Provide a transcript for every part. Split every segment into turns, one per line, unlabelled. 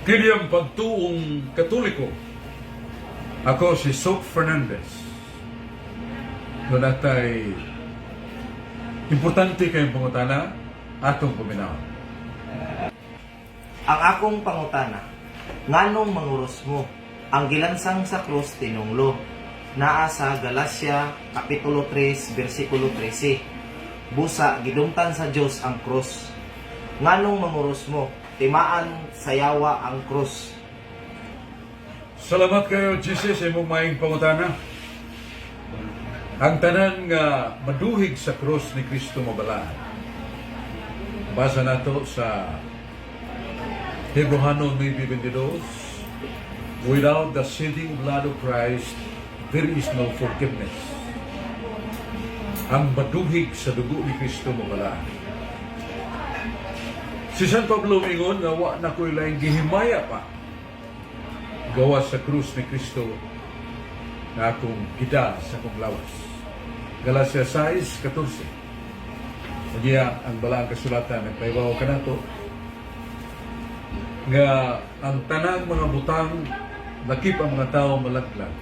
Kini ang pagtuong Katoliko. Ako si Soap Fernandez. Doon natay importante kayong pangutana atong paminaw.
Ang akong pangutana, nganong manguros mo? Ang gilansang sa krus tinunglo, naa sa Galacia Kapitulo 3, versikulo 13. Busa, gidumtan sa Diyos ang krus. Nganong manguros mo? Timaan sa yawa ang krus.
Salamat kayo, Jesus, sa imong maing pangutana. Ang tanan nga maduhig sa krus ni Kristo mabalaan. Basa nato sa Hebreano 9:22, without the shedding blood of Christ, there is no forgiveness. Ang maduhig sa dugo ni Kristo mabalaan. Si San Pablo mingon nga wa na ko'y laing gihimaya pa gawas sa krus ni Kristo na akong ida sa akong lawas. Galacia 6:14. Nagya ang balaang kasulatan nagpaibaw ka na to nga ang tanang mga butang nakip ang mga tao malaglag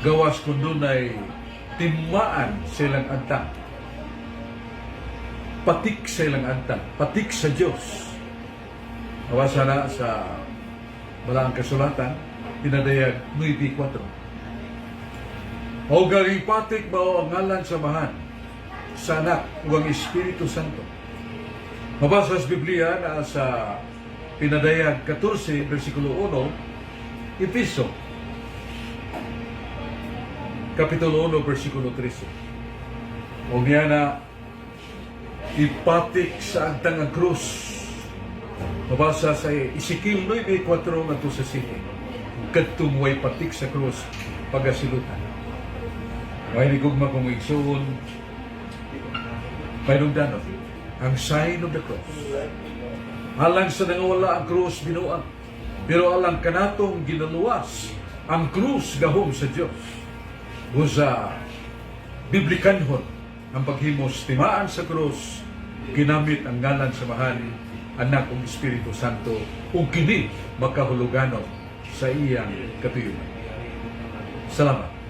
gawas kung doon ay timaan silang agtang, patik sa ilang agtang, patik sa Diyos. Nawasa na sa balaang kasulatan, pinadayag 9:4. O galing patik ba ang ngalan samahan sa anak o ang Espiritu Santo. Mabasa sa Biblia na sa pinadayag 14, versikulo 1, Efeso, Kapitulo 1, versikulo 13. O niya na ipatik sa agtang ang krus. Mabasa sa Ezekiel 9:4 ngadto sa 7. Kadtong way patik sa krus pagasilutan. May nigugma kong igsuon painungdanon ang sign of the cross. Alang sa nangawala ang krus binuang, pero alang kanatong ginaluwas ang krus gahom sa Dios. Busa biblikanhon ang paghimos timaan sa krus, ginamit ang ngalan samahan, anak ug Espiritu Santo, ug kini makahuluganon sa iyang katuyuan. Salamat.